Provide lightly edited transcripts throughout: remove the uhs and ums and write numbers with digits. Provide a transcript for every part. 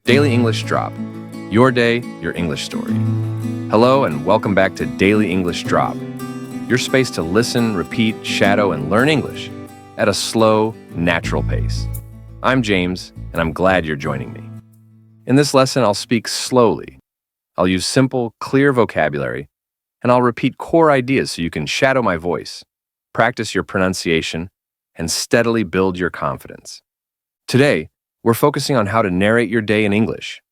Daily English Drop. Your day, your English story. Hello and welcome back to Daily English Drop, your space to listen, repeat, shadow, and learn English at a slow, natural pace. I'm James, and I'm glad you're joining me. In this lesson, I'll speak slowly. I'll use simple, clear vocabulary, and I'll repeat core ideas so you can shadow my voice, practice your pronunciation, and steadily build your confidence. Today, we're focusing on how to narrate your day in English.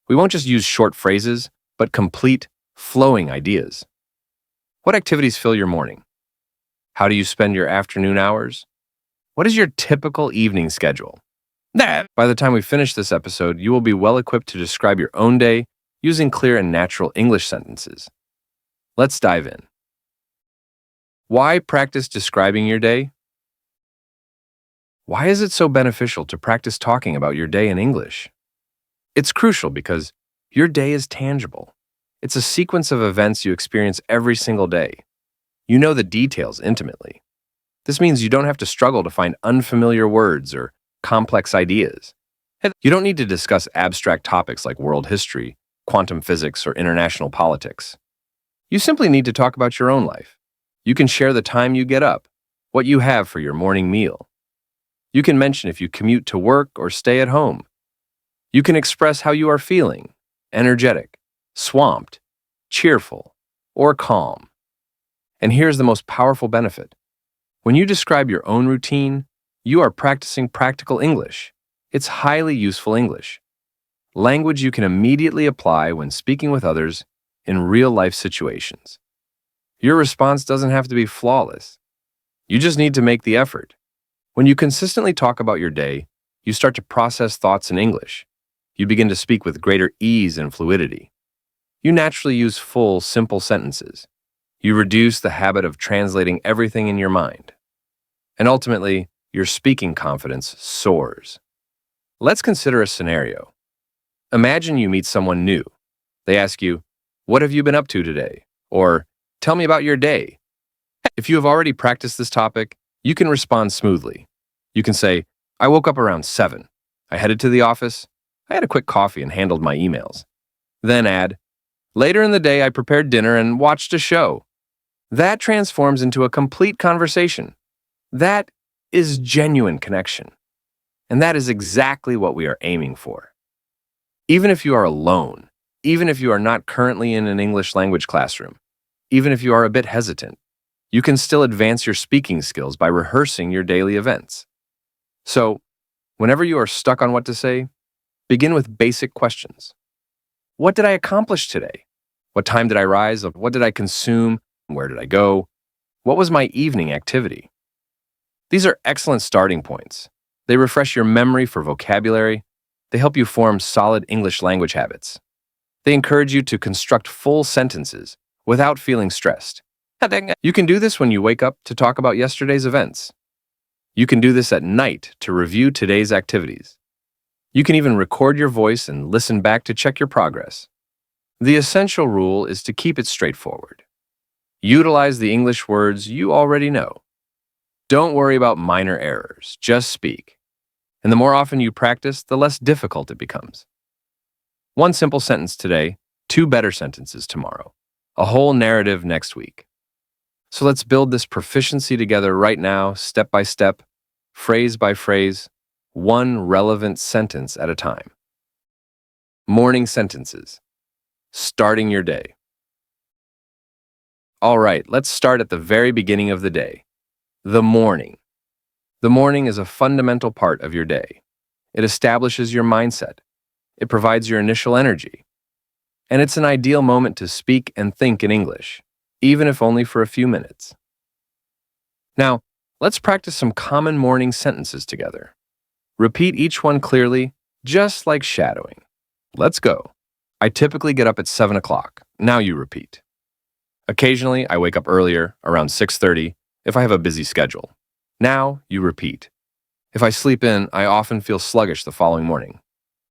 We won't just use short phrases, but complete, flowing ideas. What activities fill your morning? How do you spend your afternoon hours? What is your typical evening schedule? By the time we finish this episode, you will be well equipped to describe your own day using clear and natural English sentences. Let's dive in. Why practice describing your day? Why is it so beneficial to practice talking about your day in English? It's crucial because your day is tangible. It's a sequence of events you experience every single day. You know the details intimately. This means you don't have to struggle to find unfamiliar words or complex ideas. You don't need to discuss abstract topics like world history, quantum physics, or international politics. You simply need to talk about your own life. You can share the time you get up, what you have for your morning meal. You can mention if you commute to work or stay at home. You can express how you are feeling, energetic, swamped, cheerful, or calm. And here's the most powerful benefit. When you describe your own routine, you are practicing practical English. It's highly useful English. Language you can immediately apply when speaking with others in real-life situations. Your response doesn't have to be flawless. You just need to make the effort. When you consistently talk about your day, you start to process thoughts in English. You begin to speak with greater ease and fluidity. You naturally use full, simple sentences. You reduce the habit of translating everything in your mind. And ultimately, your speaking confidence soars. Let's consider a scenario. Imagine you meet someone new. They ask you, "What have you been up to today?" Or, "Tell me about your day." If you have already practiced this topic, you can respond smoothly. You can say, "I woke up around 7. I headed to the office. I had a quick coffee and handled my emails." Then add, "Later in the day, I prepared dinner and watched a show." That transforms into a complete conversation. That is genuine connection. And that is exactly what we are aiming for. Even if you are alone, even if you are not currently in an English language classroom, even if you are a bit hesitant, you can still advance your speaking skills by rehearsing your daily events. So, whenever you are stuck on what to say, begin with basic questions. What did I accomplish today? What time did I rise? What did I consume? Where did I go? What was my evening activity? These are excellent starting points. They refresh your memory for vocabulary. They help you form solid English language habits. They encourage you to construct full sentences without feeling stressed. You can do this when you wake up to talk about yesterday's events. You can do this at night to review today's activities. You can even record your voice and listen back to check your progress. The essential rule is to keep it straightforward. Utilize the English words you already know. Don't worry about minor errors, just speak. And the more often you practice, the less difficult it becomes. One simple sentence today, 2 better sentences tomorrow, a whole narrative next week. So let's build this proficiency together right now, step by step, phrase by phrase, one relevant sentence at a time. Morning sentences. Starting your day. All right, let's start at the very beginning of the day. The morning. The morning is a fundamental part of your day. It establishes your mindset. It provides your initial energy. And it's an ideal moment to speak and think in English, even if only for a few minutes. Now, let's practice some common morning sentences together. Repeat each one clearly, just like shadowing. Let's go. I typically get up at 7 o'clock. Now you repeat. Occasionally, I wake up earlier, around 6:30, if I have a busy schedule. Now you repeat. If I sleep in, I often feel sluggish the following morning.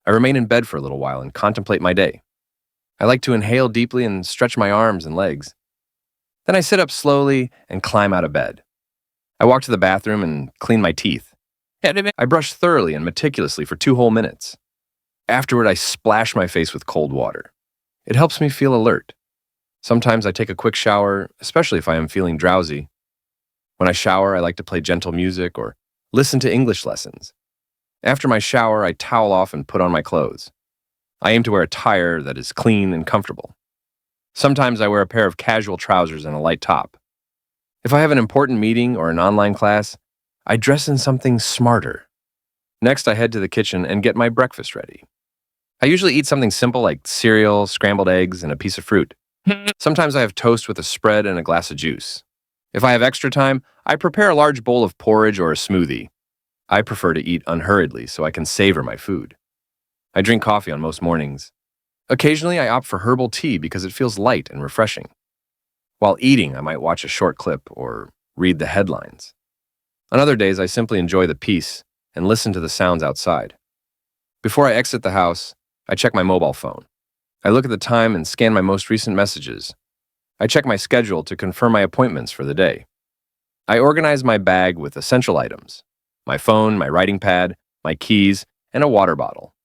I remain in bed for a little while and contemplate my day. I like to inhale deeply and stretch my arms and legs. Then I sit up slowly and climb out of bed. I walk to the bathroom and clean my teeth. I brush thoroughly and meticulously for 2 whole minutes. Afterward, I splash my face with cold water. It helps me feel alert. Sometimes I take a quick shower, especially if I am feeling drowsy. When I shower, I like to play gentle music or listen to English lessons. After my shower, I towel off and put on my clothes. I aim to wear a attire that is clean and comfortable. Sometimes I wear a pair of casual trousers and a light top. If I have an important meeting or an online class, I dress in something smarter. Next, I head to the kitchen and get my breakfast ready. I usually eat something simple like cereal, scrambled eggs, and a piece of fruit. Sometimes I have toast with a spread and a glass of juice. If I have extra time, I prepare a large bowl of porridge or a smoothie. I prefer to eat unhurriedly so I can savor my food. I drink coffee on most mornings. Occasionally, I opt for herbal tea because it feels light and refreshing. While eating, I might watch a short clip or read the headlines. On other days, I simply enjoy the peace and listen to the sounds outside. Before I exit the house, I check my mobile phone. I look at the time and scan my most recent messages. I check my schedule to confirm my appointments for the day. I organize my bag with essential items: my phone, my writing pad, my keys, and a water bottle.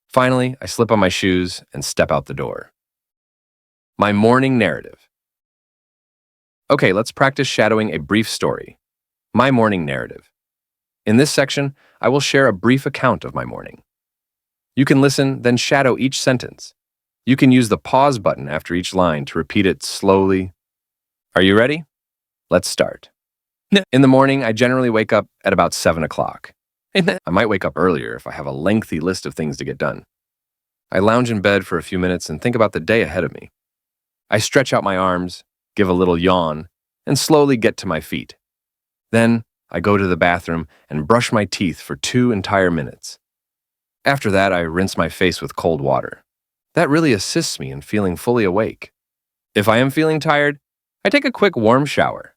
Finally, I slip on my shoes and step out the door. My morning narrative. Okay, let's practice shadowing a brief story. My morning narrative. In this section, I will share a brief account of my morning. You can listen, then shadow each sentence. You can use the pause button after each line to repeat it slowly. Are you ready? Let's start. In the morning, I generally wake up at about 7 o'clock. I might wake up earlier if I have a lengthy list of things to get done. I lounge in bed for a few minutes and think about the day ahead of me. I stretch out my arms, give a little yawn, and slowly get to my feet. Then, I go to the bathroom and brush my teeth for 2 entire minutes. After that, I rinse my face with cold water. That really assists me in feeling fully awake. If I am feeling tired, I take a quick warm shower.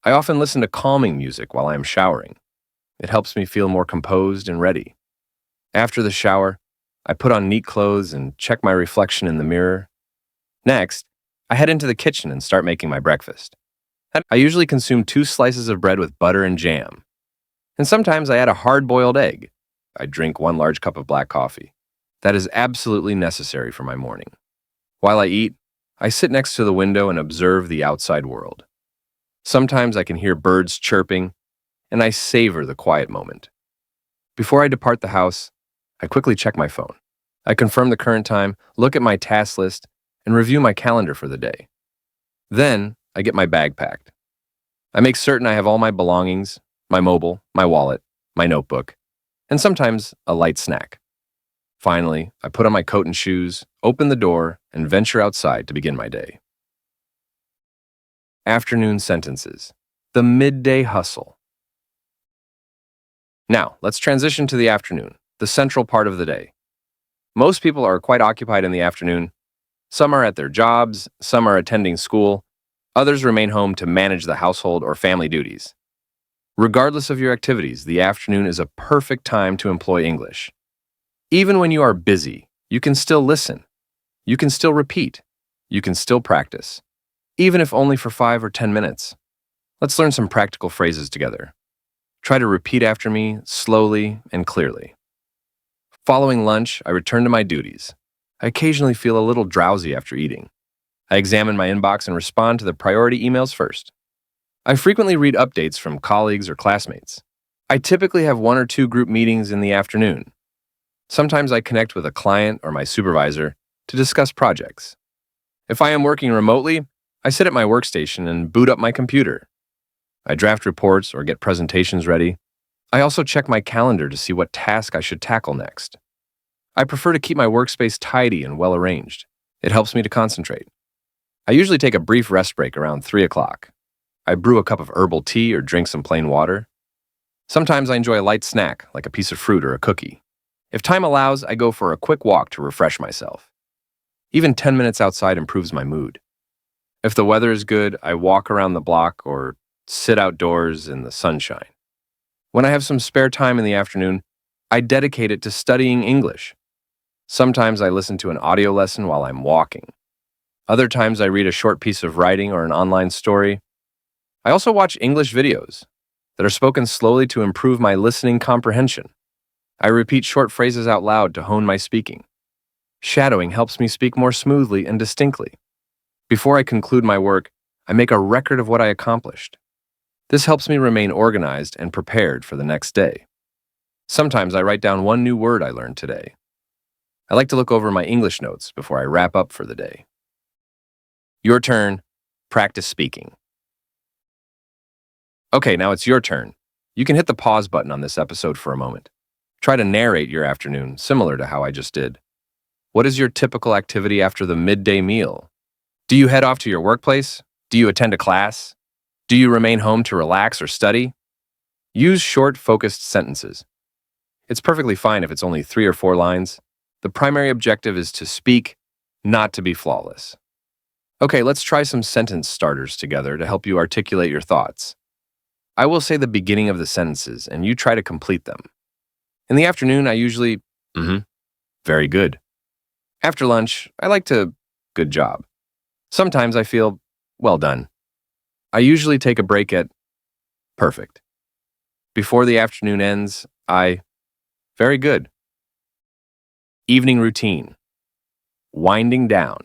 I often listen to calming music while I am showering. It helps me feel more composed and ready. After the shower, I put on neat clothes and check my reflection in the mirror. Next, I head into the kitchen and start making my breakfast. I usually consume 2 slices of bread with butter and jam. And sometimes I add a hard-boiled egg. I drink 1 large cup of black coffee. That is absolutely necessary for my morning. While I eat, I sit next to the window and observe the outside world. Sometimes I can hear birds chirping, and I savor the quiet moment. Before I depart the house, I quickly check my phone. I confirm the current time, look at my task list, and review my calendar for the day. Then, I get my bag packed. I make certain I have all my belongings, my mobile, my wallet, my notebook, and sometimes a light snack. Finally, I put on my coat and shoes, open the door, and venture outside to begin my day. Afternoon sentences. The midday hustle. Now, let's transition to the afternoon, the central part of the day. Most people are quite occupied in the afternoon. Some are at their jobs, some are attending school, others remain home to manage the household or family duties. Regardless of your activities, the afternoon is a perfect time to employ English. Even when you are busy, you can still listen. You can still repeat. You can still practice, even if only for 5 or 10 minutes. Let's learn some practical phrases together. Try to repeat after me slowly and clearly. Following lunch, I return to my duties. I occasionally feel a little drowsy after eating. I examine my inbox and respond to the priority emails first. I frequently read updates from colleagues or classmates. I typically have 1 or 2 group meetings in the afternoon. Sometimes I connect with a client or my supervisor to discuss projects. If I am working remotely, I sit at my workstation and boot up my computer. I draft reports or get presentations ready. I also check my calendar to see what task I should tackle next. I prefer to keep my workspace tidy and well arranged. It helps me to concentrate. I usually take a brief rest break around 3 o'clock. I brew a cup of herbal tea or drink some plain water. Sometimes I enjoy a light snack, like a piece of fruit or a cookie. If time allows, I go for a quick walk to refresh myself. Even 10 minutes outside improves my mood. If the weather is good, I walk around the block or sit outdoors in the sunshine. When I have some spare time in the afternoon, I dedicate it to studying English. Sometimes I listen to an audio lesson while I'm walking. Other times I read a short piece of writing or an online story. I also watch English videos that are spoken slowly to improve my listening comprehension. I repeat short phrases out loud to hone my speaking. Shadowing helps me speak more smoothly and distinctly. Before I conclude my work, I make a record of what I accomplished. This helps me remain organized and prepared for the next day. Sometimes I write down one new word I learned today. I like to look over my English notes before I wrap up for the day. Your turn. Practice speaking. Okay, now it's your turn. You can hit the pause button on this episode for a moment. Try to narrate your afternoon, similar to how I just did. What is your typical activity after the midday meal? Do you head off to your workplace? Do you attend a class? Do you remain home to relax or study? Use short, focused sentences. It's perfectly fine if it's only 3 or 4 lines. The primary objective is to speak, not to be flawless. Okay, let's try some sentence starters together to help you articulate your thoughts. I will say the beginning of the sentences, and you try to complete them. In the afternoon, I usually, very good. After lunch, I like to, good job. Sometimes I feel, well done. I usually take a break at, perfect. Before the afternoon ends, very good. Evening routine, winding down.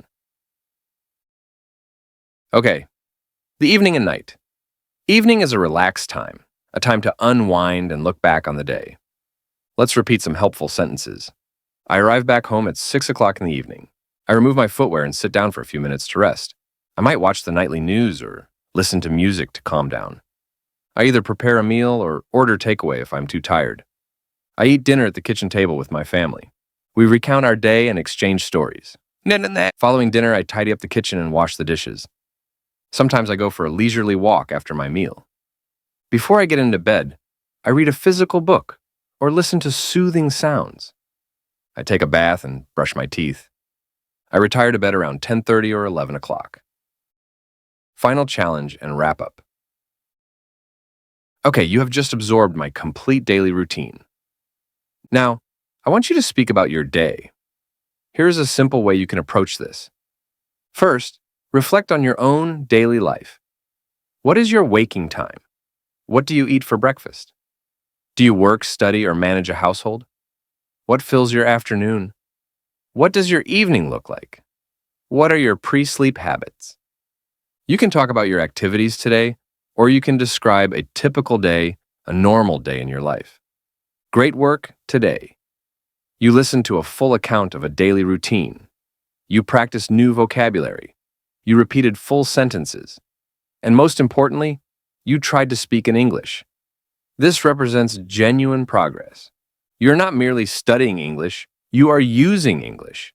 Okay, the evening and night. Evening is a relaxed time, a time to unwind and look back on the day. Let's repeat some helpful sentences. I arrive back home at 6 o'clock in the evening. I remove my footwear and sit down for a few minutes to rest. I might watch the nightly news or listen to music to calm down. I either prepare a meal or order takeaway if I'm too tired. I eat dinner at the kitchen table with my family. We recount our day and exchange stories. Following dinner, I tidy up the kitchen and wash the dishes. Sometimes I go for a leisurely walk after my meal. Before I get into bed, I read a physical book or listen to soothing sounds. I take a bath and brush my teeth. I retire to bed around 10:30 or 11 o'clock. Final challenge and wrap up. Okay, you have just absorbed my complete daily routine. Now, I want you to speak about your day. Here's a simple way you can approach this. First, reflect on your own daily life. What is your waking time? What do you eat for breakfast? Do you work, study, or manage a household? What fills your afternoon? What does your evening look like? What are your pre-sleep habits? You can talk about your activities today, or you can describe a typical day, a normal day in your life. Great work today. You listened to a full account of a daily routine. You practiced new vocabulary. You repeated full sentences. And most importantly, you tried to speak in English. This represents genuine progress. You're not merely studying English, you are using English.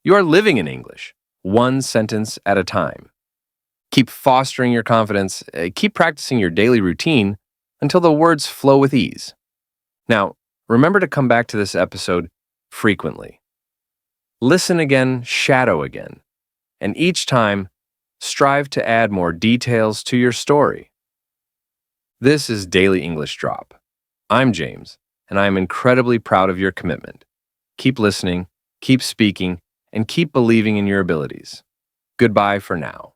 You are living in English, one sentence at a time. Keep fostering your confidence, keep practicing your daily routine until the words flow with ease. Now, remember to come back to this episode frequently. Listen again, shadow again, and each time, strive to add more details to your story. This is Daily English Drop. I'm James, and I am incredibly proud of your commitment. Keep listening, keep speaking, and keep believing in your abilities. Goodbye for now.